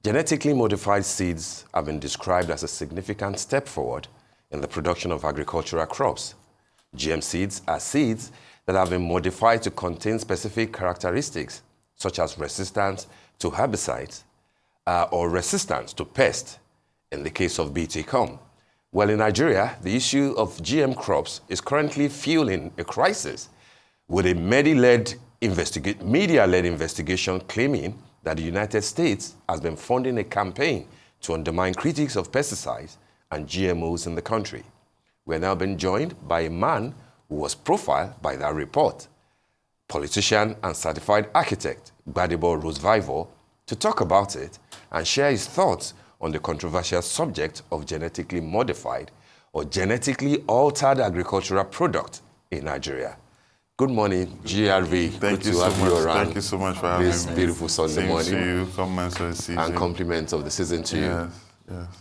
Genetically modified seeds have been described as a significant step forward in the production of agricultural crops. GM seeds are seeds that have been modified to contain specific characteristics, such as resistance to herbicides or resistance to pests, in the case of BT corn. Well, in Nigeria, the issue of GM crops is currently fueling a crisis, with a media-led investigation claiming that the United States has been funding a campaign to undermine critics of pesticides and GMOs in the country. We're now being joined by a man who was profiled by that report, politician and certified architect Gbadebo Rhodes-Vivour, to talk about it and share his thoughts on the controversial subject of genetically modified or genetically altered agricultural product in Nigeria. Good morning, GRV. Thank you so much. Thank you so much for having me. This beautiful Sunday morning. To you, comments of the season. And compliments of the season to you. Yes,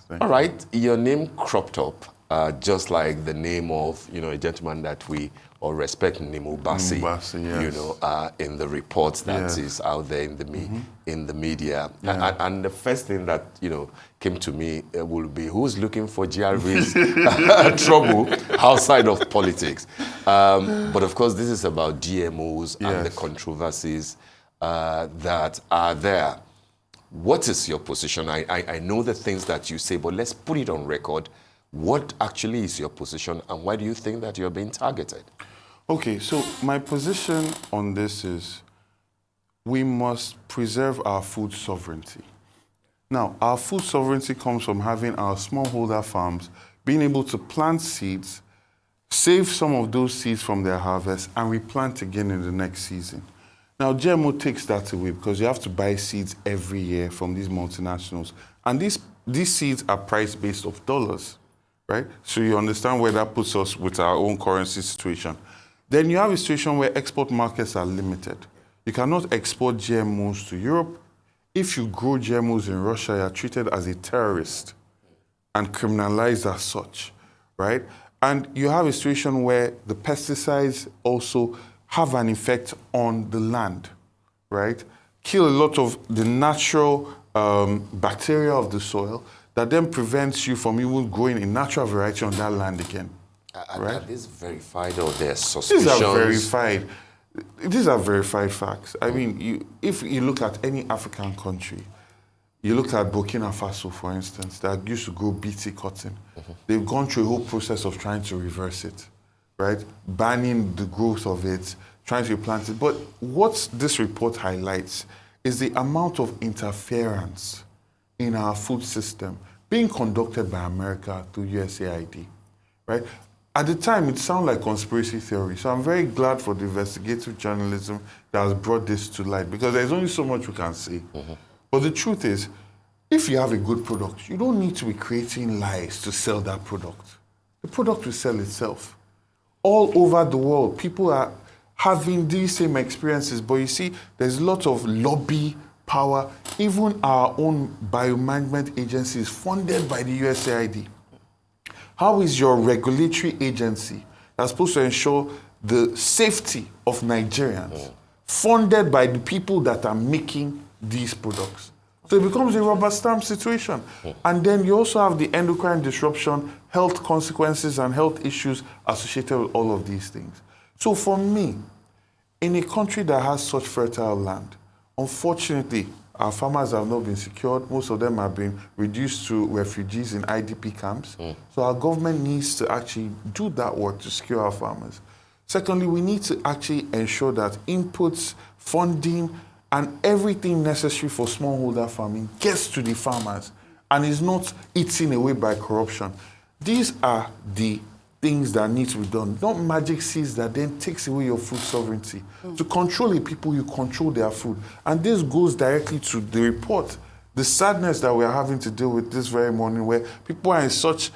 thank All you. right, your name cropped up, just like the name of, a gentleman that we all respect, Nimu Bassi, yes. In the reports that is out there in the media. Yeah. And the first thing that, came to me will be who's looking for GRV's trouble outside of politics. But of course, this is about GMOs and the controversies that are there. What is your position? I know the things that you say, but let's put it on record. What actually is your position, and why do you think that you're being targeted? Okay, so my position on this is we must preserve our food sovereignty. Now, our food sovereignty comes from having our smallholder farms being able to plant seeds, save some of those seeds from their harvest, and replant again in the next season. Now, GMO takes that away because you have to buy seeds every year from these multinationals. And these seeds are priced based off dollars, right? So you understand where that puts us with our own currency situation. Then you have a situation where export markets are limited. You cannot export GMOs to Europe. If you grow GMOs in Russia, you are treated as a terrorist and criminalized as such, right? And you have a situation where the pesticides also have an effect on the land, right? Kill a lot of the natural bacteria of the soil that then prevents you from even growing a natural variety on that land again. Are these verified or they're suspicions? These are verified facts. I mean, if you look at any African country, you look at Burkina Faso, for instance, that used to grow BT cotton. They've gone through a whole process of trying to reverse it, right? Banning the growth of it, trying to replant it. But what this report highlights is the amount of interference in our food system being conducted by America through USAID, right? At the time, it sounded like conspiracy theory. So I'm very glad for the investigative journalism that has brought this to light, because there's only so much we can say. But the truth is, if you have a good product, you don't need to be creating lies to sell that product. The product will sell itself. All over the world, people are having these same experiences, but you see, there's a lot of lobby power. Even our own biomanagement agency is funded by the USAID. How is your regulatory agency that's supposed to ensure the safety of Nigerians funded by the people that are making these products? So it becomes a rubber stamp situation. And then you also have the endocrine disruption, health consequences and health issues associated with all of these things. So for me, in a country that has such fertile land, unfortunately, our farmers have not been secured. Most of them have been reduced to refugees in IDP camps. So our government needs to actually do that work to secure our farmers. Secondly, we need to actually ensure that inputs, funding, and everything necessary for smallholder farming gets to the farmers and is not eaten away by corruption. These are the things that need to be done, not magic seeds that then takes away your food sovereignty. To control the people, you control their food. And this goes directly to the report, the sadness that we're having to deal with this very morning, where people are in such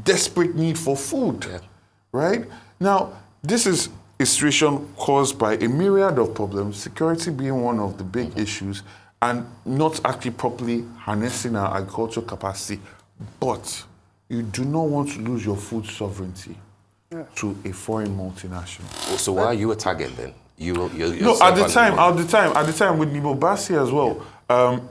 desperate need for food, right? Now, this is a situation caused by a myriad of problems, security being one of the big issues, and not actually properly harnessing our agricultural capacity. But you do not want to lose your food sovereignty to a foreign multinational. So why are you a target then? No, at the time with Nibo Bassi as well,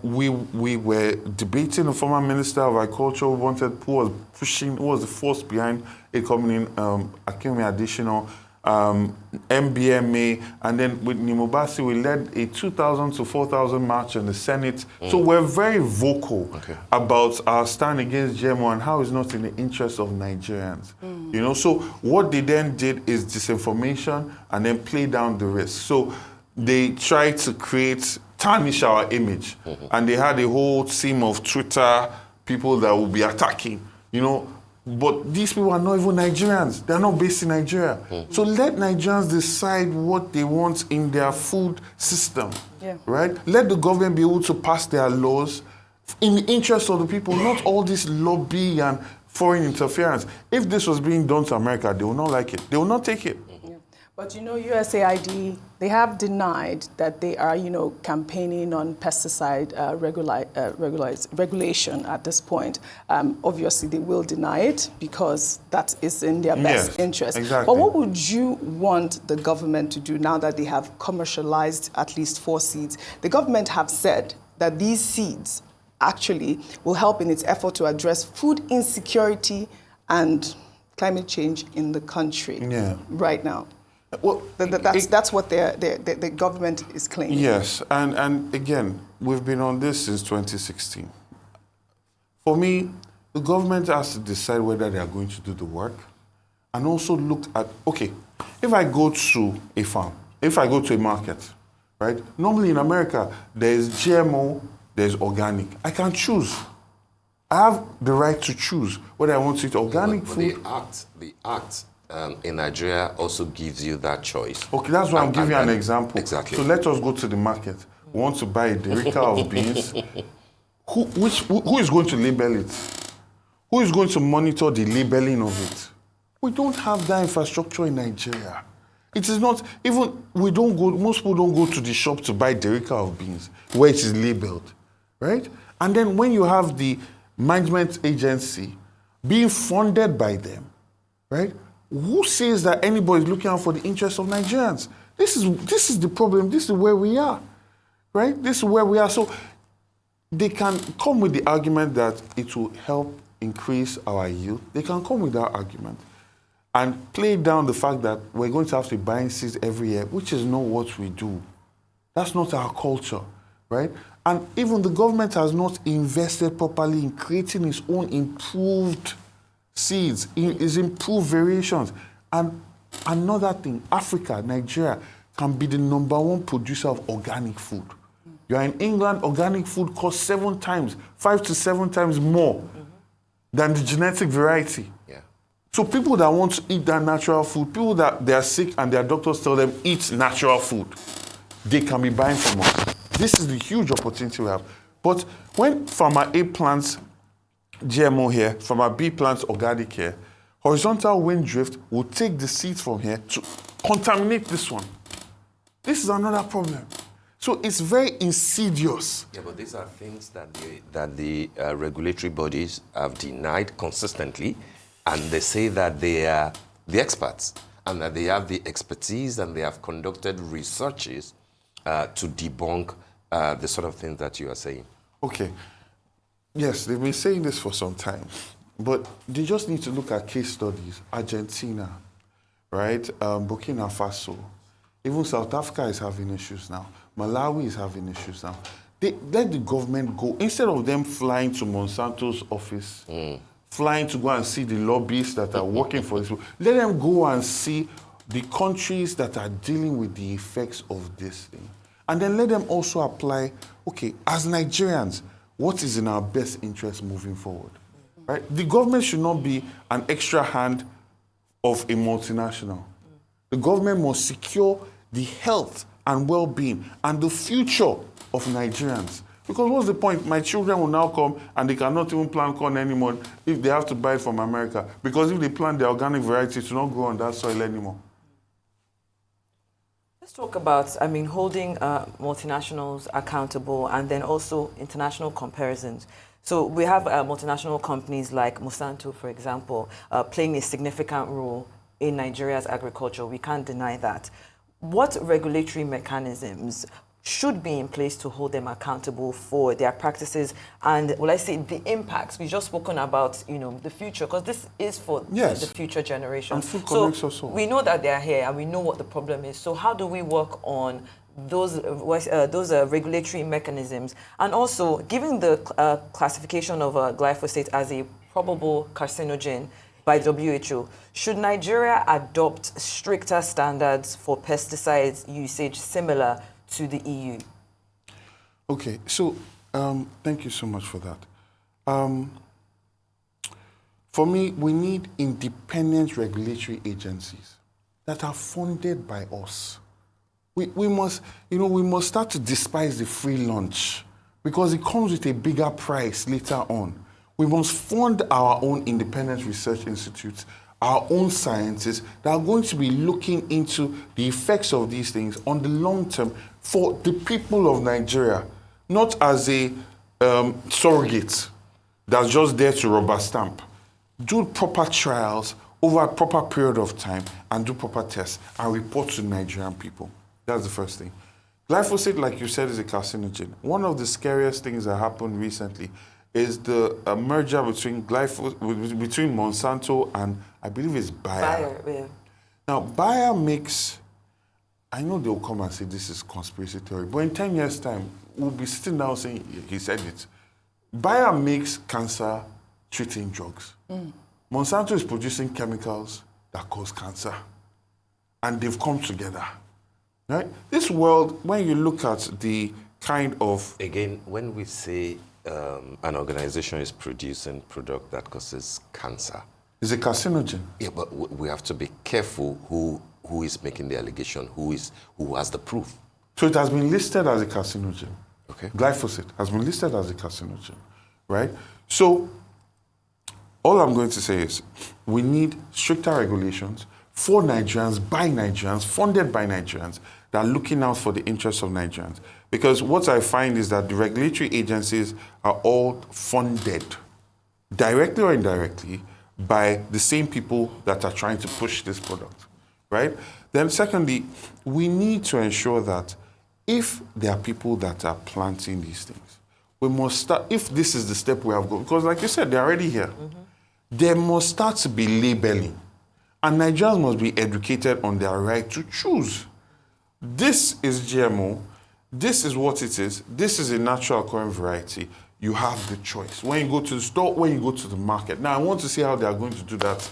We were debating the former Minister of Agriculture who was the force behind it coming in, Akinwumi Additional, MBMA, and then with Nimobasi, we led a 2,000 to 4,000 march in the Senate. So we're very vocal about our stand against GMO and how it's not in the interest of Nigerians. You know, so what they then did is disinformation and then play down the risk. So they tried to tarnish our image, and they had a whole team of Twitter people that will be attacking, you know. But these people are not even Nigerians. They're not based in Nigeria. So let Nigerians decide what they want in their food system, right? Let the government be able to pass their laws in the interest of the people, not all this lobby and foreign interference. If this was being done to America, they will not like it. They will not take it. But, you know, USAID, they have denied that they are, you know, campaigning on pesticide regulation at this point. Obviously, they will deny it because that is in their best interest. Exactly. But what would you want the government to do now that they have commercialized at least 4 seeds? The government have said that these seeds actually will help in its effort to address food insecurity and climate change in the country right now. Well, that's what the government is claiming. Yes, and again, we've been on this since 2016. For me, the government has to decide whether they are going to do the work and also look at, okay, if I go to a farm, if I go to a market, right? Normally in America, there's GMO, there's organic. I can choose. I have the right to choose whether I want to eat organic food. The act in Nigeria also gives you that choice. Okay, that's why I'm giving you an example. Exactly. So let us go to the market. We want to buy a derica of beans. Who is going to label it? Who is going to monitor the labeling of it? We don't have that infrastructure in Nigeria. It is not, even, most people don't go to the shop to buy derica of beans where it is labeled, right? And then when you have the management agency being funded by them, right? Who says that anybody is looking out for the interests of Nigerians? This is the problem. This is where we are, right? This is where we are. So they can come with the argument that it will help increase our yield. They can come with that argument and play down the fact that we're going to have to buy seeds every year, which is not what we do. That's not our culture, right? And even the government has not invested properly in creating its own improved seeds, its improved variations. And another thing, Africa, Nigeria, can be the #1 producer of organic food. You are in England, organic food costs 5 to 7 times more than the genetic variety. Yeah. So people that want to eat that natural food, people that they are sick and their doctors tell them eat natural food, they can be buying from us. This is the huge opportunity we have. But when Farmer A plants GMO here, Farmer B plants organic here, horizontal wind drift will take the seeds from here to contaminate this one. This is another problem. So it's very insidious. Yeah, but these are things that the regulatory bodies have denied consistently, and they say that they are the experts and that they have the expertise and they have conducted researches to debunk the sort of things that you are saying. Okay. Yes, they've been saying this for some time, but they just need to look at case studies. Argentina, right? Burkina Faso. Even South Africa is having issues now. Malawi is having issues now. They let the government go. Instead of them flying to Monsanto's office, flying to go and see the lobbyists that are working for this, let them go and see the countries that are dealing with the effects of this thing. And then let them also apply, okay, as Nigerians, what is in our best interest moving forward? Right? The government should not be an extra hand of a multinational. The government must secure the health and well-being and the future of Nigerians. Because what's the point? My children will now come and they cannot even plant corn anymore if they have to buy it from America. Because if they plant the organic variety, it will not grow on that soil anymore. Let's talk about, holding multinationals accountable and then also international comparisons. So we have multinational companies like Monsanto, for example, playing a significant role in Nigeria's agriculture. We can't deny that. What regulatory mechanisms should be in place to hold them accountable for their practices and, well, I say the impacts. We've just spoken about, the future, because this is for the future generation. And food connects us all. We know that they're here and we know what the problem is. So how do we work on those regulatory mechanisms? And also, given the classification of glyphosate as a probable carcinogen by WHO, should Nigeria adopt stricter standards for pesticides usage similar to the EU? Okay, so thank you so much for that. For me, we need independent regulatory agencies that are funded by us. We must start to despise the free lunch because it comes with a bigger price later on. We must fund our own independent research institutes, our own scientists that are going to be looking into the effects of these things on the long term for the people of Nigeria, not as a surrogate that's just there to rubber stamp. Do proper trials over a proper period of time and do proper tests and report to Nigerian people. That's the first thing. Glyphosate, like you said, is a carcinogen. One of the scariest things that happened recently is the merger between Monsanto and I believe it's Bayer. Yeah. Now, Bayer makes, I know they'll come and say this is conspiracy theory, but in 10 years' time, we'll be sitting down saying, he said it. Bayer makes cancer-treating drugs. Monsanto is producing chemicals that cause cancer. And they've come together. Right? This world, when you look at the kind of... Again, when we say an organization is producing product that causes cancer... It's a carcinogen. Yeah, but we have to be careful who is making the allegation, who has the proof. So it has been listed as a carcinogen. Okay. Glyphosate has been listed as a carcinogen, right? So all I'm going to say is we need stricter regulations for Nigerians, by Nigerians, funded by Nigerians, that are looking out for the interests of Nigerians. Because what I find is that the regulatory agencies are all funded, directly or indirectly, by the same people that are trying to push this product, right? Then secondly, we need to ensure that if there are people that are planting these things, we must start, if this is the step we have gone, because like you said, they're already here, there must start to be labeling. And Nigerians must be educated on their right to choose. This is GMO, this is what it is, this is a natural occurring variety. You have the choice. When you go to the store, when you go to the market. Now, I want to see how they are going to do that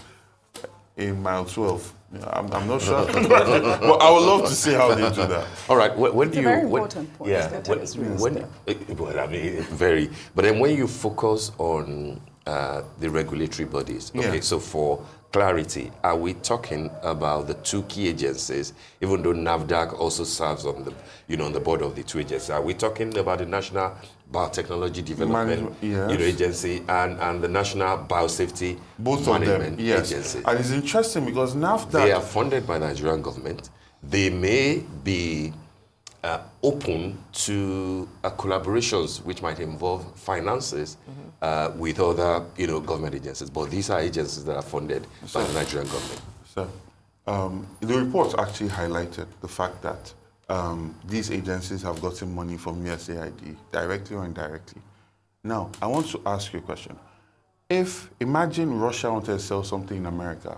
in mile 12. I'm not sure. But I would love to see how they do that. All right. When It's a very important point. Yeah. Very. But then when you focus on the regulatory bodies, okay, Yeah. so for clarity, are we talking about the two key agencies, even though NAFDAC also serves on the, on the board of the two agencies? Are we talking about the National Biotechnology Development Agency and the National Biosafety Management Agency? And it's interesting because NAFDAC... They are funded by the Nigerian government. They may be open to collaborations which might involve finances with other, government agencies. But these are agencies that are funded by the Nigerian government. So, the report actually highlighted the fact that these agencies have gotten money from USAID, directly or indirectly. Now, I want to ask you a question. Imagine Russia wanted to sell something in America.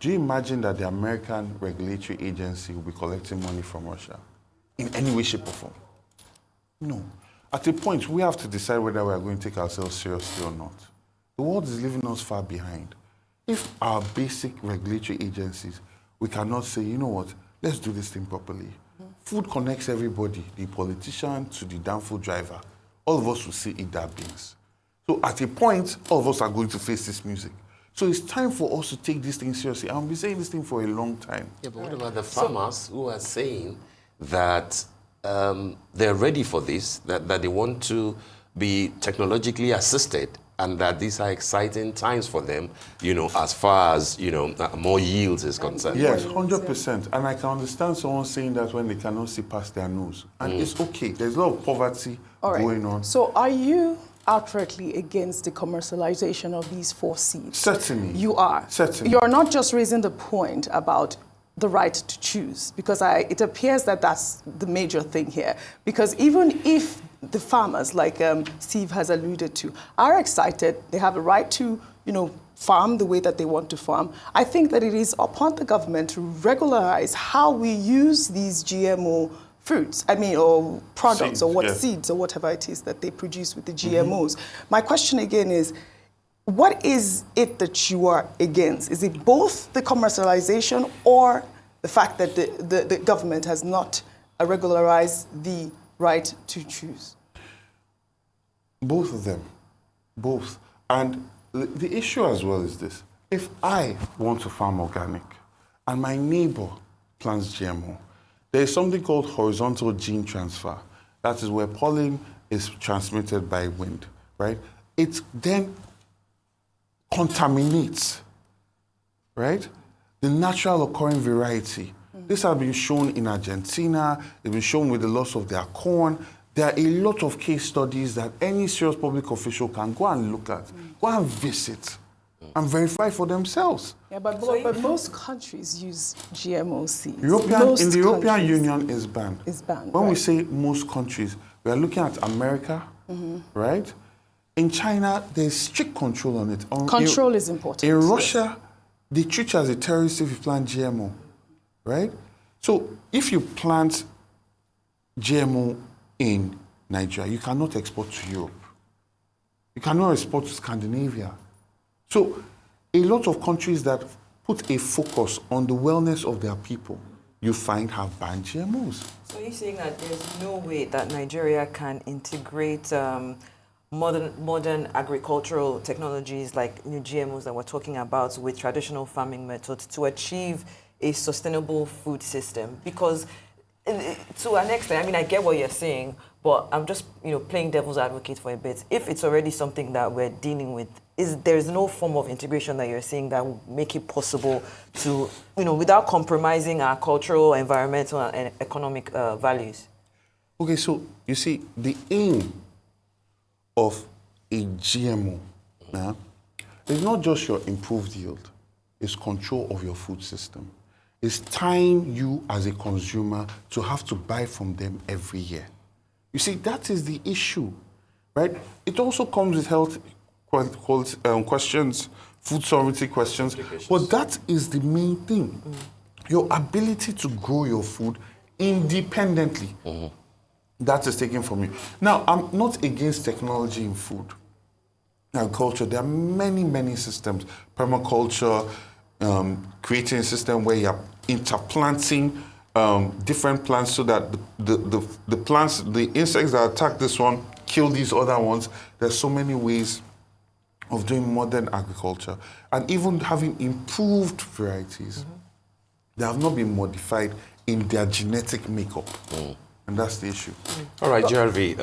Do you imagine that the American regulatory agency will be collecting money from Russia in any way, shape, or form? No. At a point, we have to decide whether we are going to take ourselves seriously or not. The world is leaving us far behind. If our basic regulatory agencies, we cannot say, you know what, let's do this thing properly. Food connects everybody, the politician to the damn food driver. All of us will see eat that beans. So at a point, all of us are going to face this music. So it's time for us to take this thing seriously. I've been saying this thing for a long time. Yeah, but what about the farmers who are saying that they're ready for this, that they want to be technologically assisted, and that these are exciting times for them, as far as, more yields is concerned? Yes, 100%. And I can understand someone saying that when they cannot see past their nose. And it's okay. There's a lot of poverty going on. So are you outrightly against the commercialization of these 4 seeds? Certainly. You are. Certainly. You're not just raising the point about the right to choose? Because it appears that that's the major thing here. Because even if the farmers, like Steve has alluded to, are excited, they have a right to, farm the way that they want to farm, I think that it is upon the government to regularize how we use these GMO fruits, or products, seeds, or what yeah. seeds, or whatever it is that they produce with the GMOs. My question again is, what is it that you are against? Is it both the commercialization or the fact that the government has not regularized the right to choose? Both of them. Both. And the issue as well is this. If I want to farm organic and my neighbor plants GMO, there is something called horizontal gene transfer. That is where pollen is transmitted by wind, right? It then contaminates, right, the natural occurring variety. This has been shown in Argentina. It's been shown with the loss of their corn. There are a lot of case studies that any serious public official can go and look at, go and visit, and verify for themselves. Yeah, but most countries use GMO seeds. In the European Union is banned. It's banned. When we right. say most countries, we are looking at America, right? In China, there's strict control on it. Control is important. In Russia, they treat you as a terrorist if you plant GMO, right? So if you plant GMO in Nigeria, you cannot export to Europe. You cannot export to Scandinavia. So a lot of countries that put a focus on the wellness of their people, you find have banned GMOs. So you're saying that there's no way that Nigeria can integrate modern agricultural technologies like new GMOs that we're talking about with traditional farming methods to achieve a sustainable food system? Because to an extent, I get what you're saying, but I'm just playing devil's advocate for a bit. If it's already something that we're dealing with, there's no form of integration that you're saying that will make it possible to, without compromising our cultural, environmental, and economic values? Okay, so you see, the aim of a GMO is not just your improved yield, it's control of your food system. It's tying you as a consumer to have to buy from them every year. You see, that is the issue, right? It also comes with health questions, food sovereignty questions, but that is the main thing. Your ability to grow your food independently. That is taken from you. Now, I'm not against technology in food. Agriculture, there are many, many systems. Permaculture, creating a system where you're interplanting different plants so that the plants, the insects that attack this one, kill these other ones. There's so many ways of doing modern agriculture. And even having improved varieties that have not been modified in their genetic makeup. And that's the issue. All right, JRV,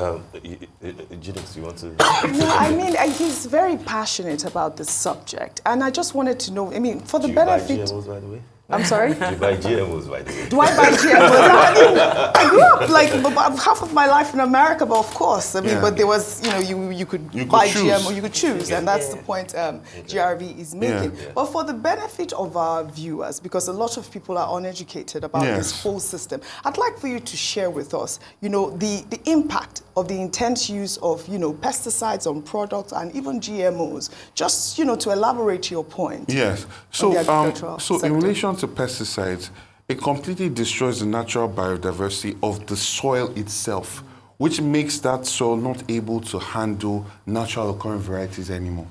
Jennings, you want to... No, he's very passionate about this subject. And I just wanted to know, for the benefit... Do you buy GMOs, by the way? I'm sorry? Do you buy GMOs, by the way? Do I buy GMOs? I grew up half of my life in America, but of course. But there was, you could buy GMO, you could choose, and that's the point GRV is making. Yeah. But for the benefit of our viewers, because a lot of people are uneducated about this whole system, I'd like for you to share with us, the impact of the intense use of, pesticides on products and even GMOs, just, to elaborate your point. Yes. So in relation to pesticides, it completely destroys the natural biodiversity of the soil itself, which makes that soil not able to handle natural occurring varieties anymore.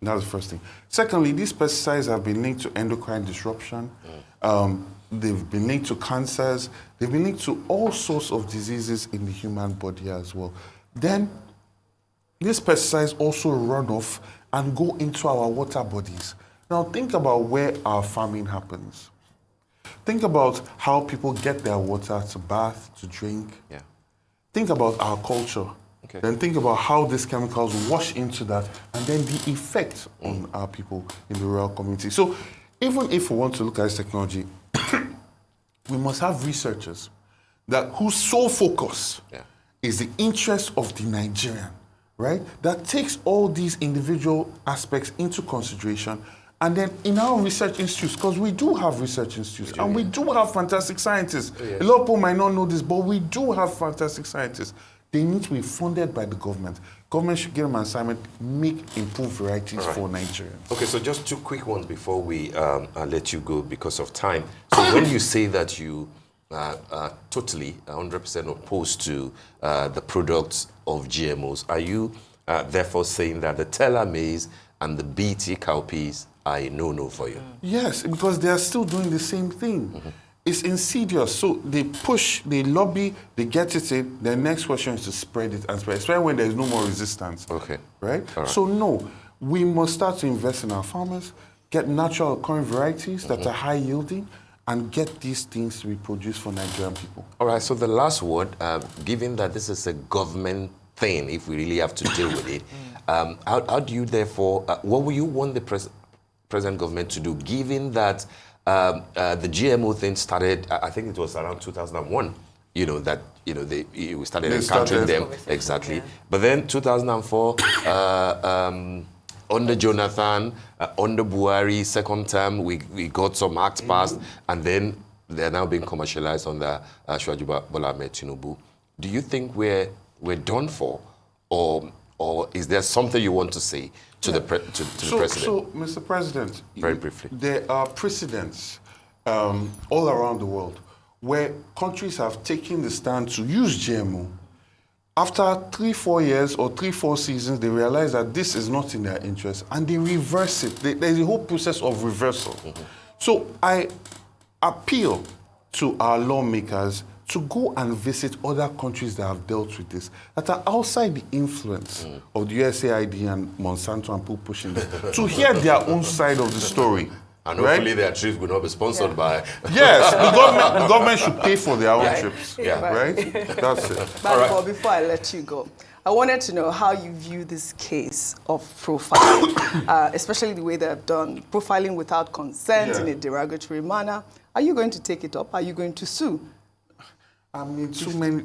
That's the first thing. Secondly, these pesticides have been linked to endocrine disruption. They've been linked to cancers. They've been linked to all sorts of diseases in the human body as well. Then, these pesticides also run off and go into our water bodies. Now, think about where our farming happens. Think about how people get their water to bath, to drink. Yeah. Think about our culture. Okay. Then think about how these chemicals wash into that and then the effect on our people in the rural community. So even if we want to look at this technology, we must have researchers whose sole focus is the interest of the Nigerian, right? That takes all these individual aspects into consideration And then in our research institutes, because we do have research institutes, and we do have fantastic scientists. A lot of people might not know this, but we do have fantastic scientists. They need to be funded by the government. Government should give them an assignment, make improved varieties for Nigerians. Okay, so just two quick ones before we let you go because of time. So when you say that you are totally 100% opposed to the products of GMOs, are you therefore saying that the Teller maize and the BT cowpeas are a no-no for you? Yes, because they are still doing the same thing. It's insidious. So they push, they lobby, they get it in. The next question is to spread it and spread it, especially when there is no more resistance. Okay. Right? All right. So no, we must start to invest in our farmers, get natural occurring varieties that are high yielding, and get these things to be produced for Nigerian people. All right, so the last word, given that this is a government thing, if we really have to deal with it, how do you therefore, what will you want the present government to do, given that the GMO thing started, I think it was around 2001, we started encountering them. Exactly. Yeah. But then 2004, under Jonathan, under Buhari, second term, we got some acts passed, and then they're now being commercialized under Asiwaju Bola Ahmed Tinubu. Do you think we're done for, or is there something you want to say to the president? So, Mr. President, very briefly, there are precedents all around the world where countries have taken the stand to use GMO. After 3-4 years or 3-4 seasons, they realize that this is not in their interest, and they reverse it. There's a whole process of reversal. So I appeal to our lawmakers to go and visit other countries that have dealt with this, that are outside the influence of the USAID and Monsanto and people pushing them, to hear their own side of the story. and hopefully their trips will not be sponsored by... Yes, the government should pay for their own trips. Yeah. Right? That's it. Gbadebo, before I let you go, I wanted to know how you view this case of profiling, especially the way they've done profiling without consent in a derogatory manner. Are you going to take it up? Are you going to sue? I mean, too many.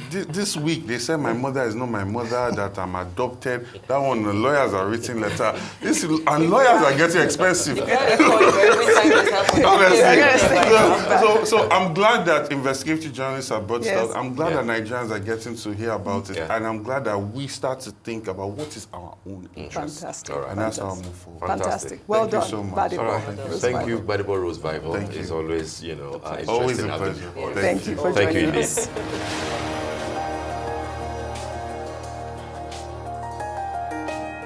This week they said my mother is not my mother, that I'm adopted. That one, the lawyers are writing letter. And lawyers are getting expensive. Honestly. So I'm glad that investigative journalists are brought it out. I'm glad that Nigerians are getting to hear about it. And I'm glad that we start to think about what is our own interest. Fantastic. And that's how I move forward. Fantastic. Well Thank done. you so much. Gbadebo. All right. Thank you, Gbadebo Rhodes-Vivour. Thank you. It's always, interesting Always a having pleasure. you. Thank you for Thank you joining indeed. us.